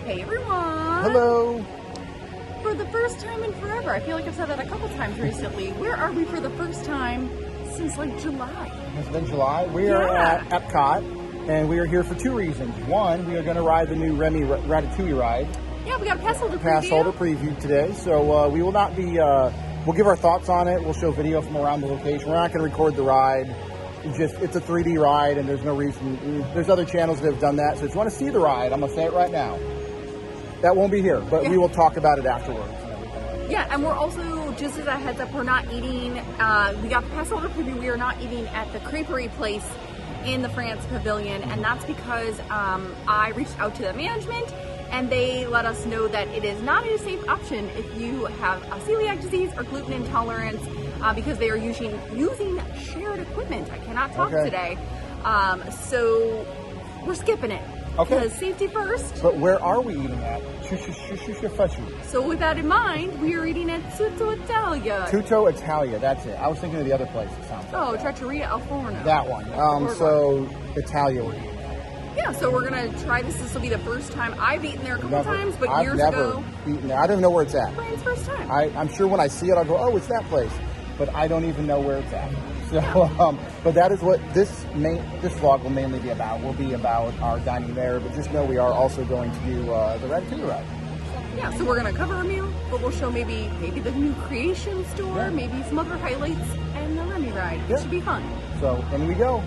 Hey everyone! Hello! For the first time in forever, I feel like I've said that a couple times recently. Where are we for the first time since like July? It's been July. We are at Epcot, and we are here for two reasons. One, we are going to ride the new Remy Ratatouille ride. Yeah, we got a passholder preview. Passholder preview today, so we will not be, we'll give our thoughts on it. We'll show video from around the location. We're not going to record the ride. It's a 3D ride, and there's no reason. There's other channels that have done that, so if you want to see the ride, I'm going to say it right now. That won't be here, but we will talk about it afterwards. Yeah, and we're also, just as a heads up, we're not eating, we got the passholder preview, we are not eating at the creperie place in the France Pavilion, and that's because I reached out to the management, and they let us know that it is not a safe option if you have a celiac disease or gluten intolerance, because they are using shared equipment. I cannot talk today. So we're skipping it. Okay. Because safety first. But where are we eating at? So with that in mind, we are eating at Tutto Italia. Tutto Italia, that's it. I was thinking of the other place. It sounds like Trattoria Al Forno. That one. So Italia we're eating at. Yeah, so we're going to try this. This will be the first time. I've eaten there a couple times, but I've years never ago. Eaten there. I don't even know where it's at. Brian's first time. I'm sure when I see it, I'll go, oh, it's that place. But I don't even know where it's at. So, but that is what this vlog will mainly be about. Will be about our dining there, but just know we are also going to do the Ratatouille ride. Yeah, so we're going to cover a meal, but we'll show maybe the new creation store, maybe some other highlights, and the Remy ride. It should be fun. So, in we go.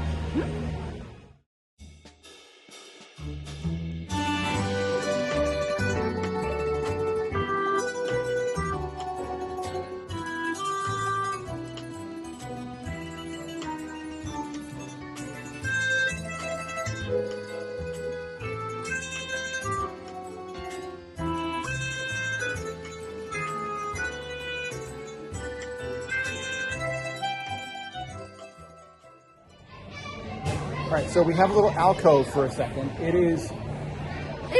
All right, so we have a little alcove for a second. It's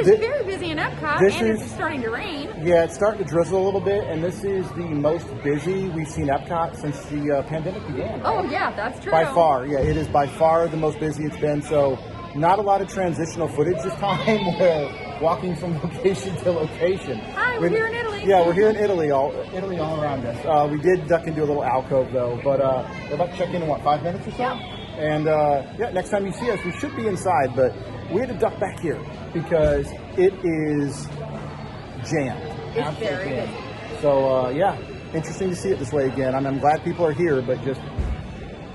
very busy in Epcot, and it's starting to rain. Yeah, it's starting to drizzle a little bit, and this is the most busy we've seen Epcot since the pandemic began. Oh, yeah, that's true. By far, yeah, it is by far the most busy it's been, so not a lot of transitional footage this time. We're walking from location to location. Hi, we're here in Italy. Yeah, we're here in Italy, all around us. We did duck into a little alcove, though, but we're about to check in 5 minutes or so? Yeah. And next time you see us, we should be inside, but we had to duck back here because it is jammed. It's very busy. So, interesting to see it this way again. I'm glad people are here, but just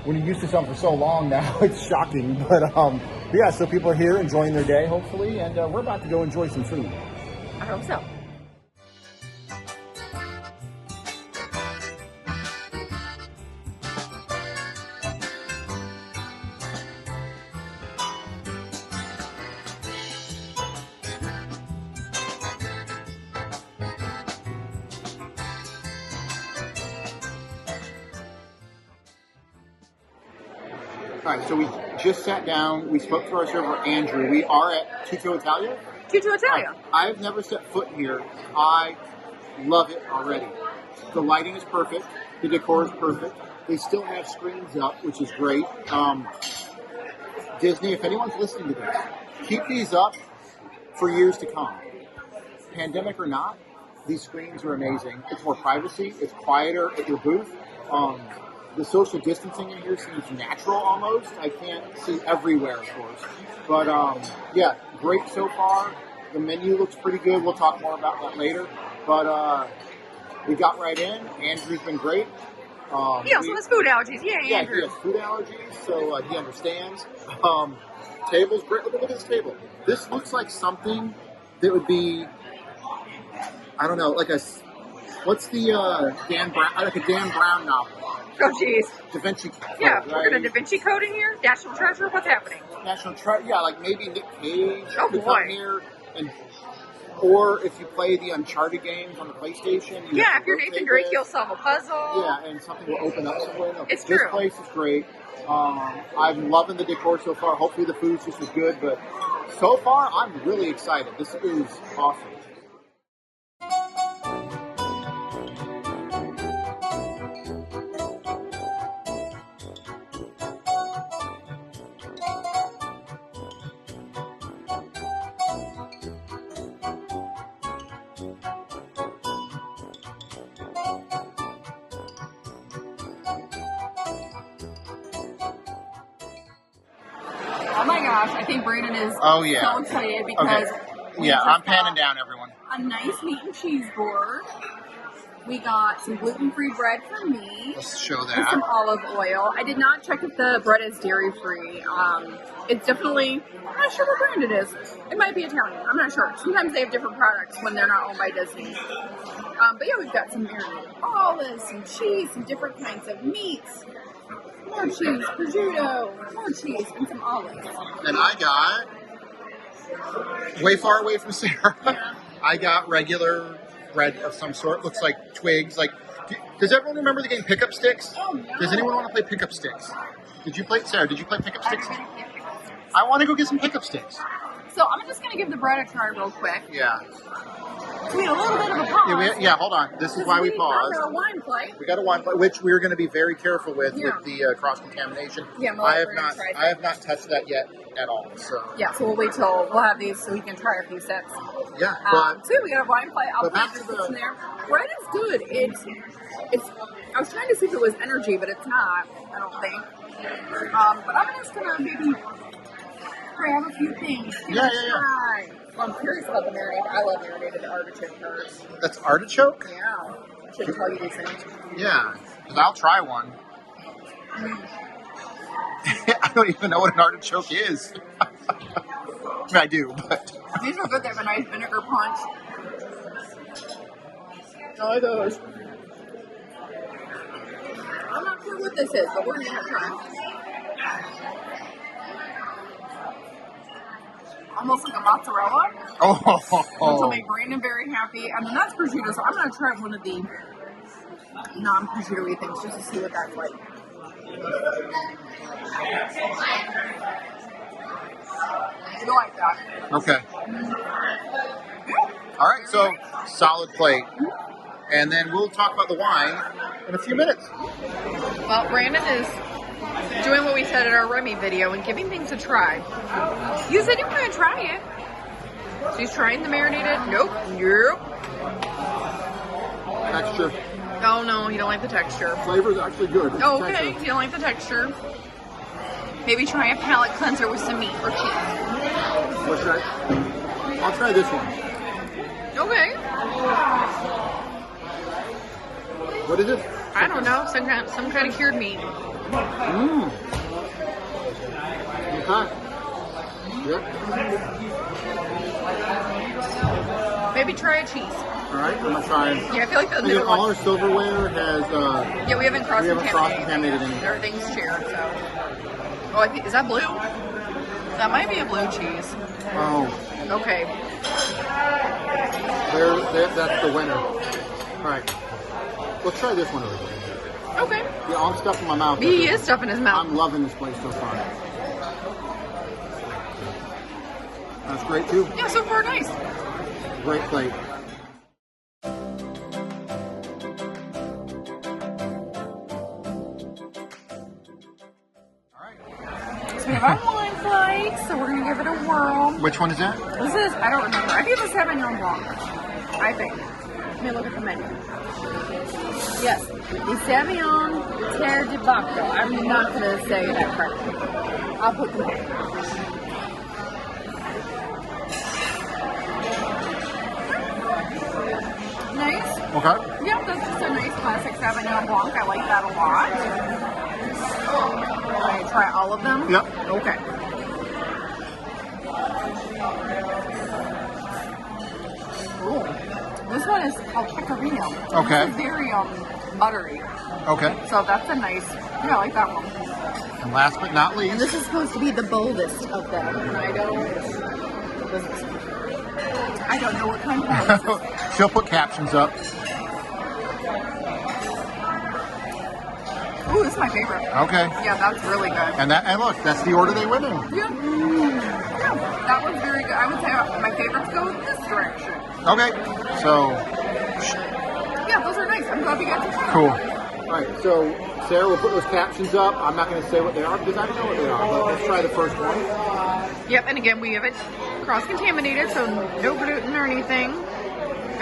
when you're used to something for so long now, it's shocking. But yeah, so people are here enjoying their day, hopefully, and we're about to go enjoy some food. I hope so. All right, so we just sat down. We spoke to our server, Andrew. We are at Tutto Italia. Tutto Italia. I've never set foot here. I love it already. The lighting is perfect. The decor is perfect. They still have screens up, which is great. Disney, if anyone's listening to this, keep these up for years to come. Pandemic or not, these screens are amazing. It's more privacy. It's quieter at your booth. The social distancing in here seems natural almost. I can't see everywhere, of course. But, yeah, great so far. The menu looks pretty good. We'll talk more about that later. But we got right in. Andrew's been great. He also has food allergies. Yeah, Andrew. He has food allergies, so he understands. Table's great. Look at this table. This looks like something that would be, I don't know, like what's the Dan Brown, like a Dan Brown novel. Oh, jeez. Da Vinci Code. Yeah, right? we're going to Da Vinci Code in here? National Treasure? What's happening? National Treasure, yeah, like maybe Nick Cage could boy. come here. Or if you play the Uncharted games on the PlayStation. If you're Nathan Drake, you'll solve a puzzle. Yeah, and something will open up somewhere. No, it's true. This place is great. I'm loving the decor so far. Hopefully the food's just as good, but so far I'm really excited. This is awesome. my gosh, I think Brandon is Oh, yeah. so excited because we Yeah, just I'm panning got down, everyone. a nice meat and cheese board. We got some gluten-free bread for me. Let's show And that. some olive oil. I did not check if the bread is dairy-free. It's definitely, I'm not sure what brand it is. It might be Italian. I'm not sure. Sometimes they have different products when they're not owned by Disney. But yeah, we've got some marinated olives, some cheese, some different kinds of meats. More cheese, prosciutto, more cheese, and some olives. And I got, way far away from Sarah, Yeah. I got regular bread of some sort. Looks like twigs. Like, does everyone remember the game Pickup Sticks? Oh, no. Does anyone want to play Pickup Sticks? Did you play, Sarah, did you play Pickup Sticks? I'm gonna get pickles. I want to go get some Pickup Sticks. So I'm just going to give the bread a try real quick. Yeah. We had a little bit of a pause. Yeah, hold on. This is why we paused. got a wine plate. We got a wine, which we're going to be very careful with Yeah. the cross contamination. Yeah, I have not touched that yet at all. So Yeah, so we'll wait till we'll have these so we can try a few sips. yeah, So we got a wine plate. I'll but put back to this the- in there. Bread is good. It's. I was trying to see if it was energy, but it's not. I don't think. But I'm just gonna maybe grab a few things. Give Yeah, it a yeah, yeah. try. Well, I'm curious about the marinade. I love marinated artichoke first. that's artichoke. Yeah, I shouldn't tell you these things. Yeah, because I'll try one. I don't even know what an artichoke is. I mean, I do, but These are good. They have a nice vinegar punch. I like those. I'm not sure what this is, but we're gonna try. Almost like a mozzarella, which will make Brandon very happy. And then that's prosciutto, so I'm gonna try one of the non-prosciutto-y things just to see what that's like. You like that? okay. All right, so solid plate, and then we'll talk about the wine in a few minutes. Well, Brandon is doing what we said in our Remy video and giving things a try. You said you were going to try it. So he's trying the marinated. Nope. Texture, Oh, no, you don't like the texture. flavor is actually good. Oh, okay, you don't like the texture. Maybe try a palate cleanser with some meat or cheese. What should I? I'll try this one. Okay. What is it? I don't know. Some kind of cured meat. Mmm. Okay. Yep. Maybe try a cheese. All right, I'm gonna try. Yeah, I feel like the Again, middle all one. our silverware has. Yeah, we haven't cross-contaminated. cross-contaminated anything. Everything's shared, so. Oh, I think, is that blue? That might be a blue cheese. Oh, Okay. that's the winner. All right, let's try this one over here. Okay. Yeah, I'm stuffing my mouth. He is stuffing his mouth. I'm loving this place so far. That's great too. Yeah, so far nice. Great plate. So we have our wine plate, so we're gonna give it a whirl. Which one is that? This is, I don't remember. I think it's a Sauvignon Blanc. I think. Let me look at the menu. Yes, the Sauvignon Terre de Bacco. I'm not gonna say that correctly. I'll put the name. Nice. Okay. Yeah, that's just a nice classic Sauvignon Blanc. I like that a lot. Can I try all of them? Yep. Okay. Ooh. This one is called Pecorino. Okay. This is very buttery. Okay. So that's a nice, yeah, I like that one. And last but not And least, this is supposed to be the boldest of them. And I don't know what kind of this is. she'll put captions up. Ooh, this is my favorite. Okay. Yeah, that's really good. And look, that's the order they went in. Yeah. Yeah, that one's very good. I would say my favorites go this direction. Okay. So Yeah, those are nice. I'm glad we got to try them. cool. All right. So Sarah will put those captions up. I'm not going to say what they are because I don't know what they are. But let's try the first one. Yep, and again, we have it cross-contaminated, so no gluten or anything.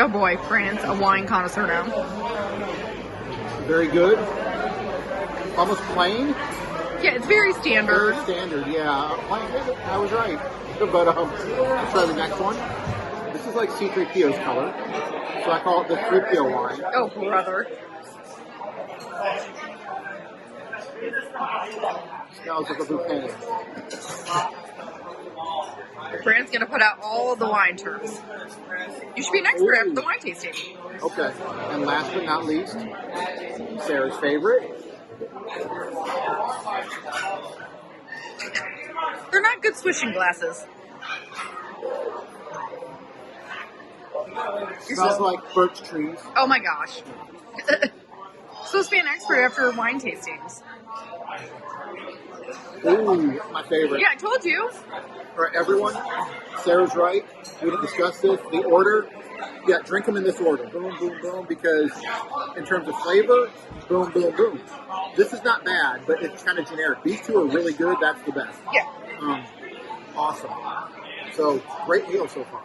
Oh boy, Brandon's a wine connoisseur now. Very good. Almost plain. Yeah, it's very standard. Very standard, yeah. I was right. But let's try the next one. This is like C-3PO's color. So I call it the 3PO wine. Oh, brother. Smells like a bouquet. Brand's going to put out all the wine terms. You should be an expert after the wine tasting. Okay. And last but not least, Sarah's favorite. They're not good swishing glasses. Smells like birch trees. Oh my gosh. Supposed to be an expert after wine tastings. Ooh, my favorite. Yeah, I told you. All right, everyone, Sarah's right. We didn't discuss this. The order, yeah, drink them in this order. Boom, boom, boom, because in terms of flavor, boom, boom, boom. This is not bad, but it's kind of generic. These two are really good. That's the best. Yeah. Awesome. So, great meal so far.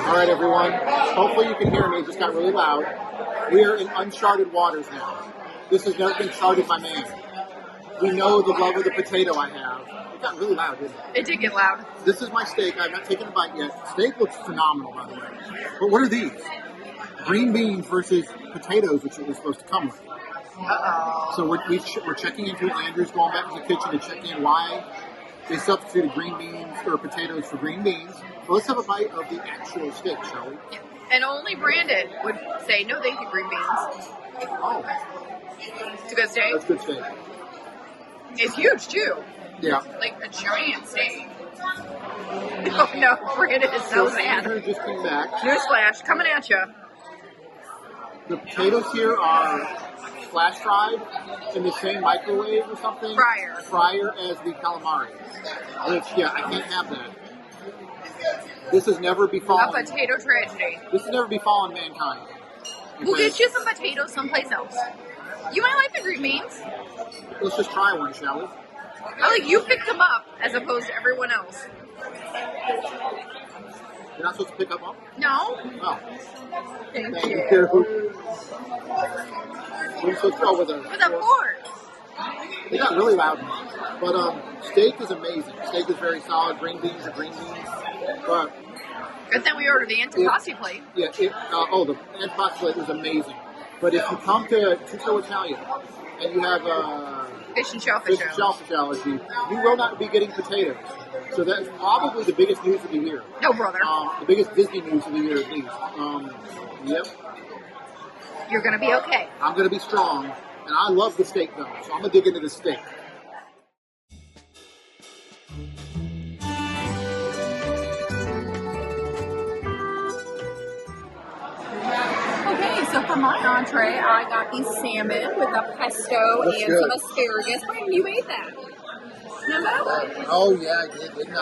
All right, everyone. Hopefully you can hear me. It just got really loud. We are in uncharted waters now. This has never been charted by man. We know the love of the potato I have. It got really loud, didn't it? It did get loud. This is my steak. I've not taken a bite yet. Steak looks phenomenal, by the way. But what are these? Green beans versus potatoes, which it was supposed to come with. Uh-oh. So we're checking into it. Andrew's going back to the kitchen to check in why they substituted green beans or potatoes for green beans. So let's have a bite of the actual steak, shall we? And only Brandon would say, no, thank you, green beans. Oh, It's a good steak. that's good steak. It's huge, too. Yeah. Like a giant steak. Oh, no, Brandon is so sad. Andrew just came back. Newsflash, coming at you. The potatoes here are flash fried in the same microwave or something. Fryer as the calamari. Which, yeah, I can't have that. This has never befallen. A potato tragedy. This has never befallen mankind. We'll get you some potatoes someplace else. You might like the green beans. Let's just try one, shall we? I like you picked them up as opposed to everyone else. You're not supposed to pick up on? No. Oh. Thank you. you. We're supposed to go with With a fork. They got really loud. But steak is amazing. Steak is very solid. Green beans are green beans. But good thing we ordered the antipasti plate. Yeah. The antipasti plate was amazing. But if you come to Tutto Italia and you have fish and shellfish allergy, you will not be getting potatoes. So that's probably the biggest news of the year. No, brother. The biggest Disney news of the year, at least. Yep. You're going to be okay. I'm going to be strong. And I love the steak, though. So I'm going to dig into the steak. Okay, so for my entree, I got the salmon with a pesto Looks and good. some asparagus. Brandon, you ate that. Remember? Oh, yeah, I did, didn't I?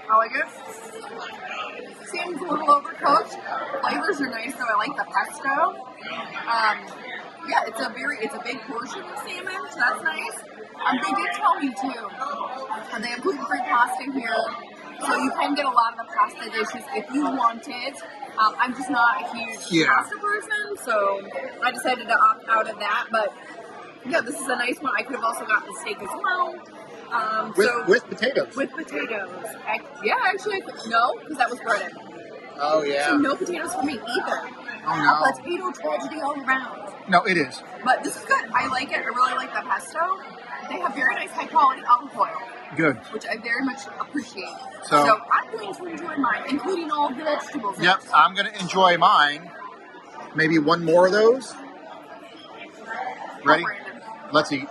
I like it. Salmon's a little overcooked. Flavors are nice, though. I like the pesto. Yeah, it's a big portion of salmon, so that's nice. They did tell me too, and they have gluten-free pasta here, so you can get a lot of the pasta dishes if you want it. I'm just not a huge pasta person, so I decided to opt out of that. But yeah, this is a nice one. I could have also gotten the steak as well. With potatoes. With potatoes. Actually, no, because that was breaded. Oh, yeah. So no potatoes for me either. Oh, no. A potato tragedy all around. No, it is. But this is good. I like it. I really like the pesto. They have very nice, high-quality olive oil. Good. Which I very much appreciate. So I'm going to enjoy mine, including all the vegetables. Yep, I'm going to enjoy mine. Maybe one more of those. Ready? Let's eat.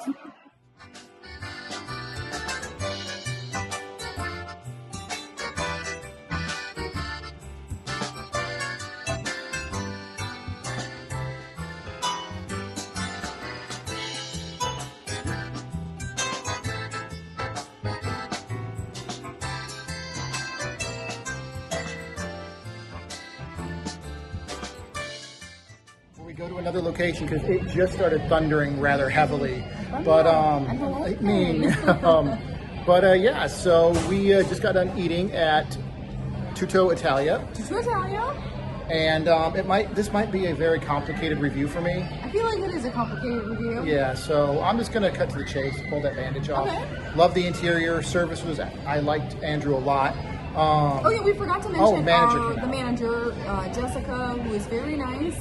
Go to another location because it just started thundering rather heavily. But I mean, But yeah, so we just got done eating at Tutto Italia. Tutto Italia? And this might be a very complicated review for me. I feel like it is a complicated review. Yeah, so I'm just gonna cut to the chase, pull that bandage off. Okay. Love the interior. Service I liked Andrew a lot. Oh yeah, we forgot to mention manager the manager, Jessica, who is very nice,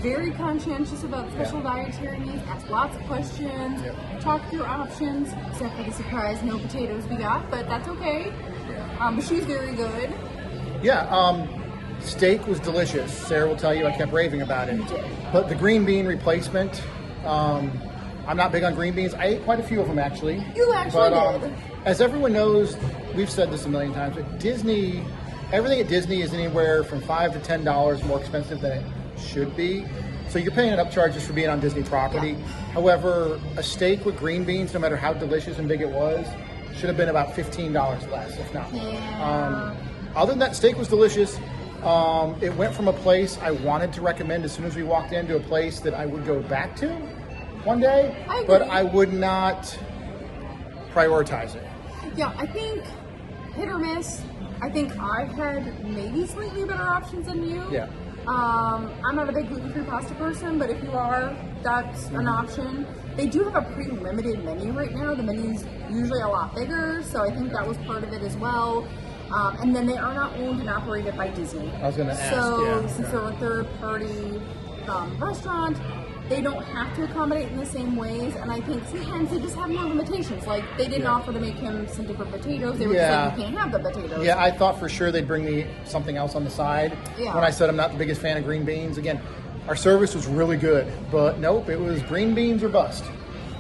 very conscientious about special dietary needs, asked lots of questions, talked through options, except for the surprise no potatoes we got, but that's okay. But she's very good. Yeah, steak was delicious. Sarah will tell you I kept raving about it. You did. But the green bean replacement, I'm not big on green beans. I ate quite a few of them actually. You actually did. As everyone knows, we've said this a million times, but everything at Disney is anywhere from $5 to $10 more expensive than it should be. So you're paying upcharges for being on Disney property. Yeah. However, a steak with green beans, no matter how delicious and big it was, should have been about $15 less, if not more. Yeah. Other than that, steak was delicious. It went from a place I wanted to recommend as soon as we walked in to a place that I would go back to one day, but I would not prioritize it. Yeah, I think hit or miss. I think I had maybe slightly better options than you. Yeah. I'm not a big gluten-free pasta person, but if you are, that's an option. They do have a pretty limited menu right now. The menu's usually a lot bigger, so I think that was part of it as well. And then they are not owned and operated by Disney. I was going to ask. So since they're a third-party restaurant, they don't have to accommodate in the same ways, and I think sometimes they just have more limitations. Like, they didn't offer to make him some different potatoes. They were just like, you can't have the potatoes. Yeah, I thought for sure they'd bring me something else on the side. Yeah. When I said I'm not the biggest fan of green beans. Again, our service was really good, but nope, it was green beans or bust.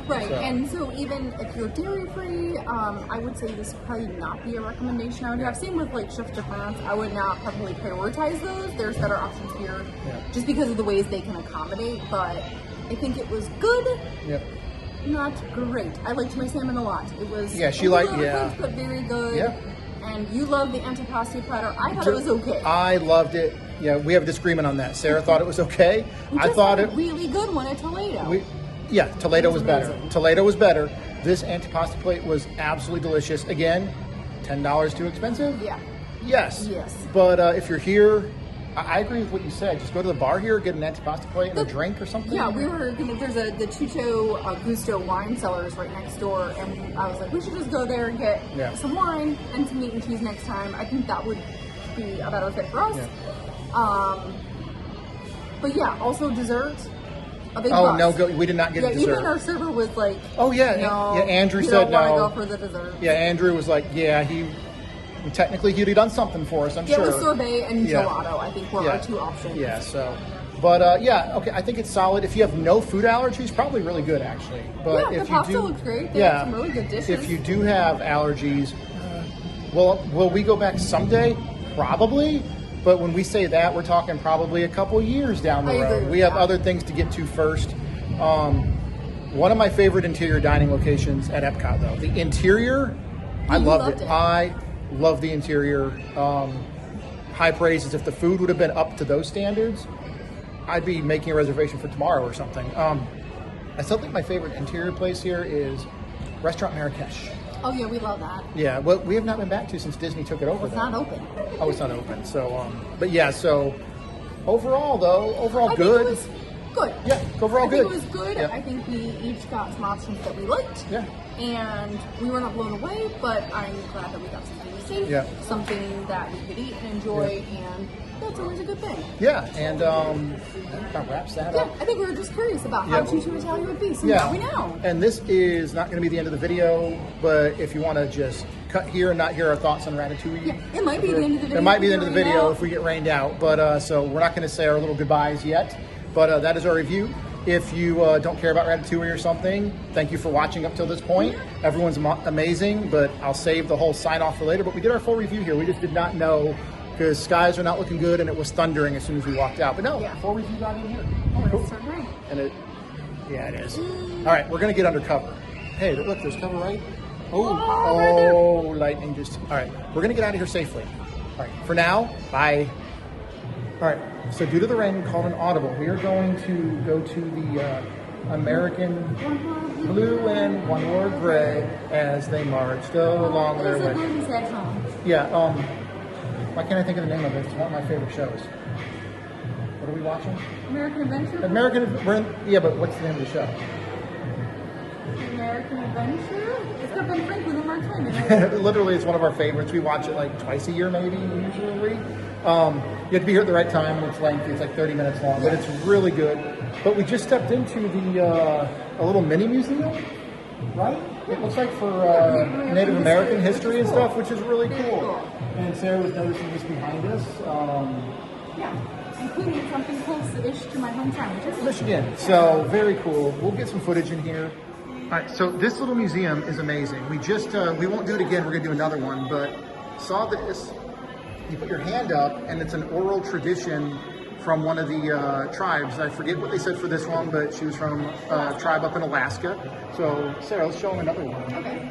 Right, and so even if you're dairy-free, I would say this would probably not be a recommendation I would have. Same with like Chef de France, I would not probably prioritize those. There's better options here just because of the ways they can accommodate, but I think it was good, not great. I liked my salmon a lot. It was but very good. Yeah. And you love the antipasti platter. I thought it was okay. I loved it. Yeah, we have a disagreement on that. Sarah thought it was okay. I thought it really good one at Toledo. Toledo was better. Toledo was better. This antipasti plate was absolutely delicious. Again, $10 too expensive? Yeah. Yes. Yes. But if you're here, I agree with what you said. Just go to the bar here, get an antipasti plate and a drink or something. Yeah, there's the Tutto Gusto wine cellars right next door, and I was like, we should just go there and get some wine and some meat and cheese next time. I think that would be a better fit for us. Yeah. But yeah, also dessert. We did not get dessert. Even our server was like, Andrew said no. Don't want to go for the dessert. Yeah, Andrew was like, he'd have done something for us, I'm sure. Yeah, it was sorbet and gelato, I think, were our two options. Yeah, so, but I think it's solid. If you have no food allergies, probably really good, actually. But if the pasta looks great. They have some really good dishes. If you do have allergies, will we go back someday? Probably. But when we say that, we're talking probably a couple years down the road. We have other things to get to first. One of my favorite interior dining locations at Epcot, though. The interior, I loved it. I love the interior. High praises. If the food would have been up to those standards, I'd be making a reservation for tomorrow or something. I still think my favorite interior place here is Restaurant Marrakesh. Oh yeah, we love that. Yeah, well, we have not been back to since Disney took it over. It's not open. Oh, it's not open. So, but yeah, so overall good. It was good. Yeah, overall good. I think it was good. Yeah. I think we each got some options that we liked. Yeah. And we were not blown away, but I'm glad that we got something to see, something that we could eat and enjoy, and that's always a good thing. Yeah, and that wraps that up. I think we were just curious about how Tutto Italia would be, so now we know. And this is not going to be the end of the video, but if you want to just cut here and not hear our thoughts on Ratatouille. It might be the end of the video. It might be the end of the video if we get rained out, but so we're not going to say our little goodbyes yet, but that is our review. If you don't care about Ratatouille or something, thank you for watching up till this point. Everyone's amazing, but I'll save the whole sign-off for later. But we did our full review here. We just did not know because skies are not looking good and it was thundering as soon as we walked out. But no, full review got in here. Cool. So great. And it is. All right, we're going to get under cover. Hey, look, there's cover right. Lightning just. All right, we're going to get out of here safely. All right, for now, bye. All right, so due to the rain, we called an audible. We are going to go to the American blue and one wore gray as they marched along their way. Yeah, why can't I think of the name of it? It's one of my favorite shows. What are we watching? American Adventure? Yeah, but what's the name of the show? American Adventure? It's got Ben Franklin and Mark Twain in it. Literally, it's one of our favorites. We watch it like twice a year, maybe, usually. You have to be here at the right time, and it's lengthy. It's like 30 minutes long, but it's really good. But we just stepped into the a little mini museum, right? It looks like for Native American history and stuff, which is really cool. And Sarah was noticing this behind us. Including something close-ish to my hometown, which is Michigan. So very cool. We'll get some footage in here. All right, so this little museum is amazing. We just, we won't do it again. We're gonna do another one, but saw this. You put your hand up and it's an oral tradition from one of the tribes. I forget what they said for this one, but she was from a tribe up in Alaska. So Sarah, let's show them another one. okay.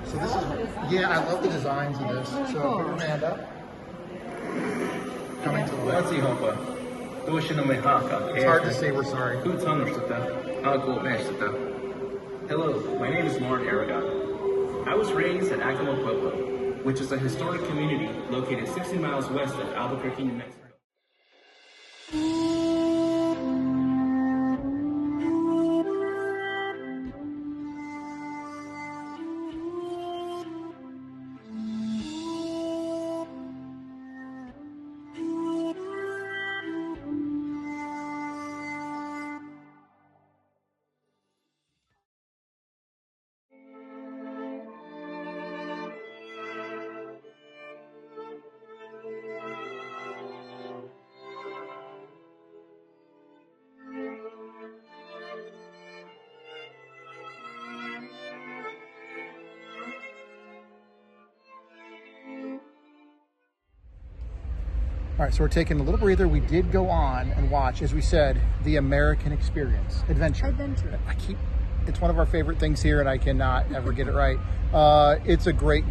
So this is, yeah, I love the designs of this. So put your hand up. Coming to the left. It's hard to say we're sorry. Hello, my name is Lauren Aragon. I was raised at Acoma Pueblo, which is a historic community located 60 miles west of Albuquerque, New Mexico. All right, so we're taking a little breather. We did go on and watch, as we said, the American Experience Adventure. It's one of our favorite things here, and I cannot ever get it right. It's a great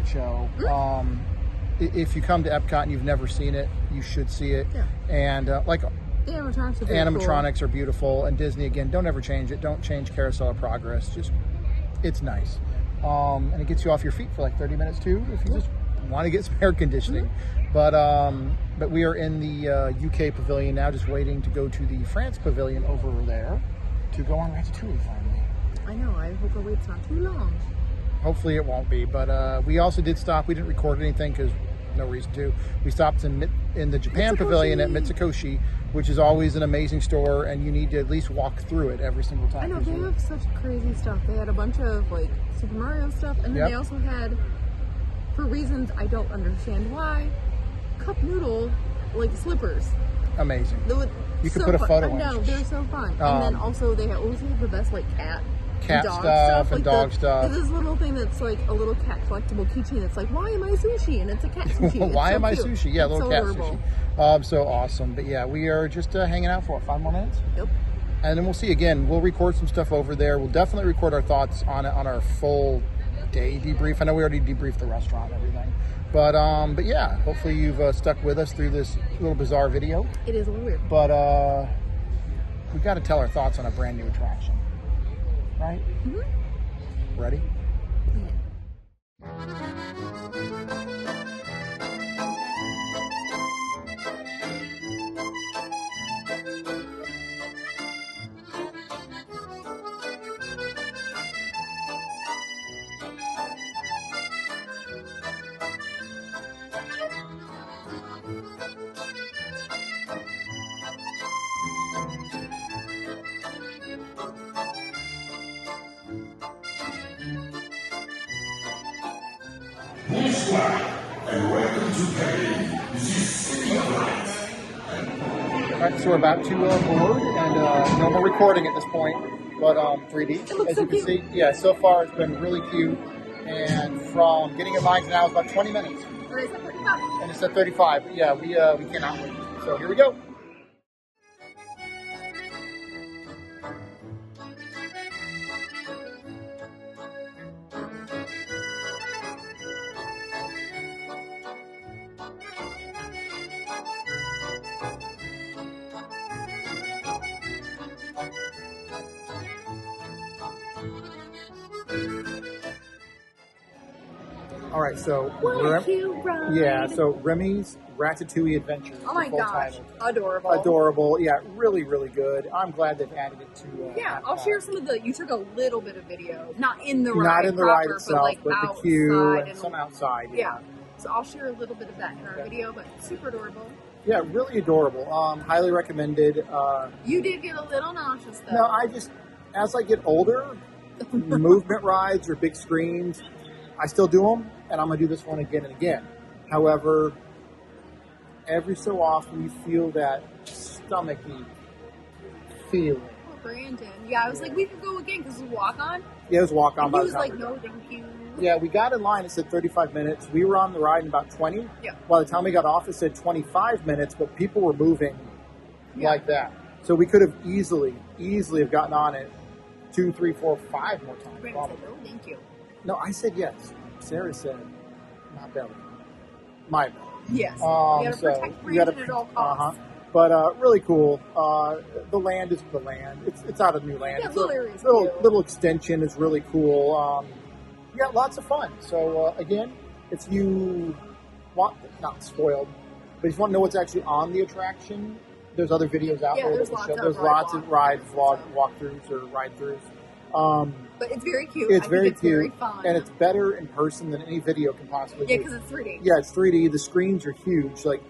show. If you come to Epcot and you've never seen it, you should see it. Yeah. And the animatronics are beautiful. And Disney, again, don't ever change it. Don't change Carousel of Progress. Just, it's nice. And it gets you off your feet for like 30 minutes too, if you just want to get some air conditioning. But we are in the UK Pavilion now, just waiting to go to the France Pavilion over there to go on Ratatouille finally. I know, I hope our wait's not too long. Hopefully it won't be, but we also did stop. We didn't record anything because no reason to. We stopped in the Japan Pavilion at Mitsukoshi, which is always an amazing store, and you need to at least walk through it every single time. I know, they have such crazy stuff. They had a bunch of like Super Mario stuff, and then they also had, for reasons I don't understand why, cup noodle like slippers. Amazing. You could put a photo in. No, they're so fun. And then also they always have the best like cat dog stuff and like dog stuff. There's this little thing that's like a little cat collectible keychain. It's like, why am I sushi? And it's a cat sushi. Why am I cute. sushi? Yeah, it's little so cat adorable. sushi. So awesome. But yeah, we are just hanging out for 5 more minutes. Yep. And then we'll see again. We'll record some stuff over there. We'll definitely record our thoughts on it on our full day debrief. I know we already debriefed the restaurant and everything. But yeah, hopefully you've stuck with us through this little bizarre video. It is a little weird. But we've got to tell our thoughts on a brand new attraction. Right? Mm-hmm. Ready? And welcome to Cabbage. This is City of Lights. All right, so we're about to board, and no more recording at this point, but 3D, as you can see. Yeah, so far it's been really cute, and from getting in line to now is about 20 minutes. And it's at 35. But yeah, we cannot wait. So here we go. All right, so What a cute ride. yeah, so Remy's Ratatouille Adventure. Oh my gosh, adorable. Adorable. Yeah, really, really good. I'm glad they've added it to. Yeah, I'll share some of the. You took a little bit of video, not in the not ride, in the proper, ride itself, like but outside the queue and some outside. Yeah. So I'll share a little bit of that in our video, but super adorable. Yeah, really adorable. Highly recommended. You did get a little nauseous though. No, as I get older, movement rides or big screens, I still do them, and I'm going to do this one again and again. However, every so often you feel that stomachy feeling. Oh, Brandon. Yeah, I was like, we could go again because we walk on. Yeah, it was walk on. And he was like, no, thank you. Yeah, we got in line. It said 35 minutes. We were on the ride in about 20. Yeah. By the time we got off, it said 25 minutes, but people were moving like that. So we could have easily have gotten on it 2, 3, 4, 5 more times. Brandon said, no, thank you. No, I said yes. Sarah said, not belly. My belly. Yes. You got to protect Brandon at all costs. But really cool. The land is the land. It's out of New Land. Yeah, it's little extension is really cool. Yeah, lots of fun. So again, if you want, not spoiled, but if you want to know what's actually on the attraction, there's other videos out there. There's lots of ride walkthroughs or ride-throughs. But it's very cute. It's very cute. Very fun. And it's better in person than any video can possibly be. Yeah, because it's 3D. Yeah, it's 3D. The screens are huge. Like,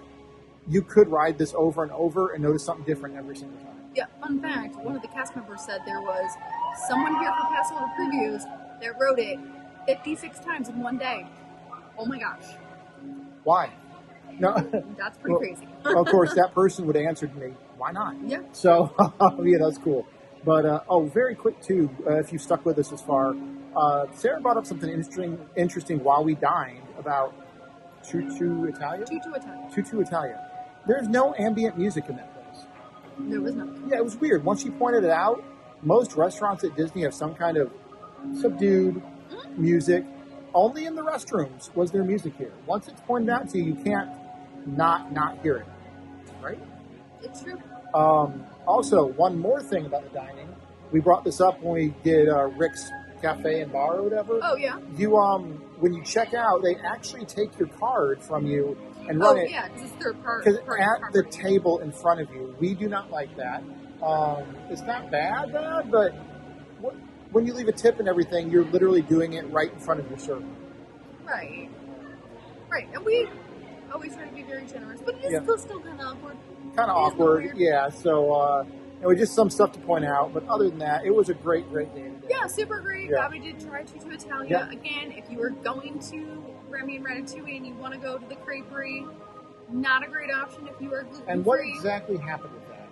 you could ride this over and over and notice something different every single time. Yeah, fun fact, one of the cast members said there was someone here for passholder previews that wrote it 56 times in one day. Oh my gosh. Why? No. That's pretty crazy. Of course, that person would answer to me, why not? Yeah. So, yeah, that's cool. But, very quick, too, if you stuck with us this far, Sarah brought up something interesting while we dined about Tutto Italia? Tutto Italia. There's no ambient music in that place. There was not. Yeah, it was weird. Once she pointed it out, most restaurants at Disney have some kind of subdued music. Only in the restrooms was there music here. Once it's pointed out to you, you can't not hear it. Right? It's true. Also, one more thing about the dining. We brought this up when we did Rick's Cafe and Bar or whatever. Oh, yeah. You, when you check out, they actually take your card from you and run it. Oh, yeah, because it's third party. Because at the table in front of you, we do not like that. It's not bad, but when you leave a tip and everything, you're literally doing it right in front of your server. Right. Right. And we always try to be very generous, but it is still kind of awkward. Kind of awkward, yeah. So, just some stuff to point out. But other than that, it was a great day today. Yeah, super great. Yeah. We did try Tutto Italia. Yeah. Again, if you are going to Remy and Ratatouille and you want to go to the creperie, not a great option if you are gluten-free. And what exactly happened with that?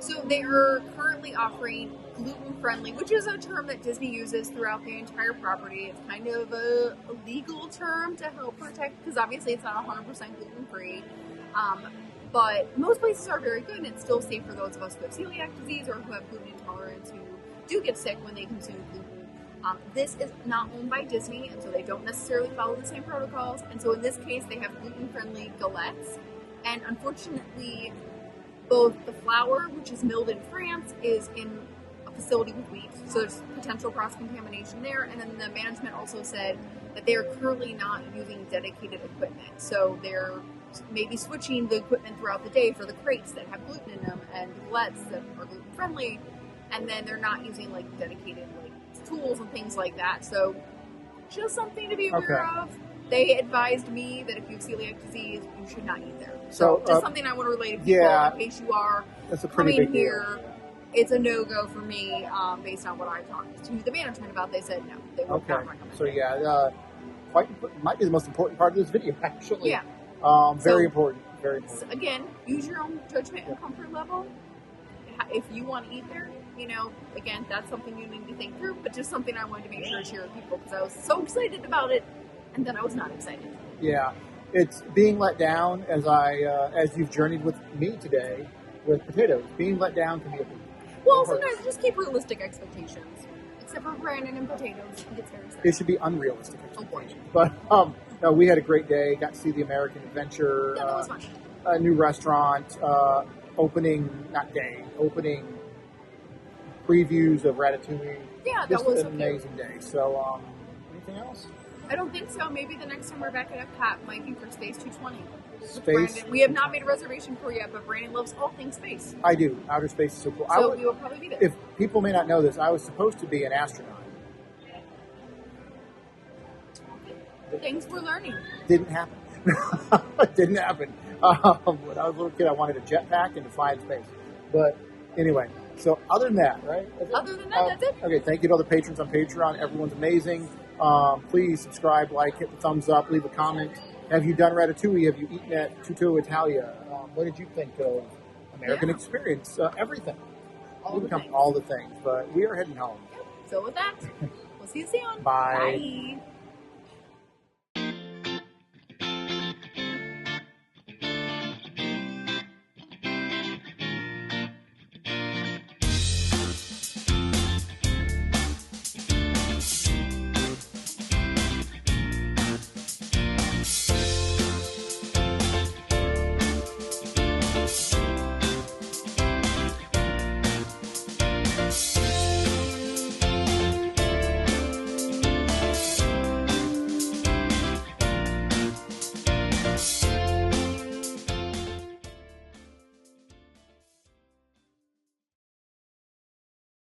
So they are currently offering gluten-friendly, which is a term that Disney uses throughout the entire property. It's kind of a legal term to help protect, because obviously it's not 100% gluten-free. But most places are very good, and it's still safe for those of us who have celiac disease or who have gluten intolerance who do get sick when they consume gluten. This is not owned by Disney, and so they don't necessarily follow the same protocols. And so in this case, they have gluten-friendly galettes. And unfortunately, both the flour, which is milled in France, is in a facility with wheat, so there's potential cross-contamination there. And then the management also said that they are currently not using dedicated equipment. So they're maybe switching the equipment throughout the day for the crates that have gluten in them and galettes that are gluten-friendly, and then they're not using like dedicated tools and things like that. So just something to be aware of. They advised me that if you have celiac disease, you should not eat there. So just something I want to relate to people in case you are coming here. It's a no-go for me based on what I talked to the management about. They said no, they would not recommend it. So might be the most important part of this video, actually. Yeah. Very important. Very important. So again, use your own judgment and comfort level. If you want to eat there, again, that's something you need to think through, but just something I wanted to make sure to share with people because I was so excited about it, and then I was not excited. Yeah. It's being let down as you've journeyed with me today with potatoes. Being let down can be a big Well, sometimes just keep realistic expectations. Except for Brandon and potatoes. He gets very sad. It should be unrealistic expectations. But no, we had a great day. Got to see the American Adventure. Yeah, that was fun. A new restaurant. Opening previews of Ratatouille. Yeah, that was an amazing day. So, anything else? I don't think so. Maybe the next time we're back at Epcot might be for Space 220. Space. Brandon. We have not made a reservation for yet, but Brandon loves all things space. I do. Outer space is so cool. So we will probably be there. If people may not know this, I was supposed to be an astronaut. Thanks for learning. Didn't happen. It didn't happen. When I was a little kid, I wanted a jetpack and to fly in space. But anyway, so other than that, right? Other than that, that's it. Okay, thank you to all the patrons on Patreon. Everyone's amazing. Please subscribe, like, hit the thumbs up, leave a comment. Have you done Ratatouille? Have you eaten at Tutto Italia? What did you think of American Experience? Everything. All the things. All the things. But we are heading home. So with that, we'll see you soon. Bye. Bye.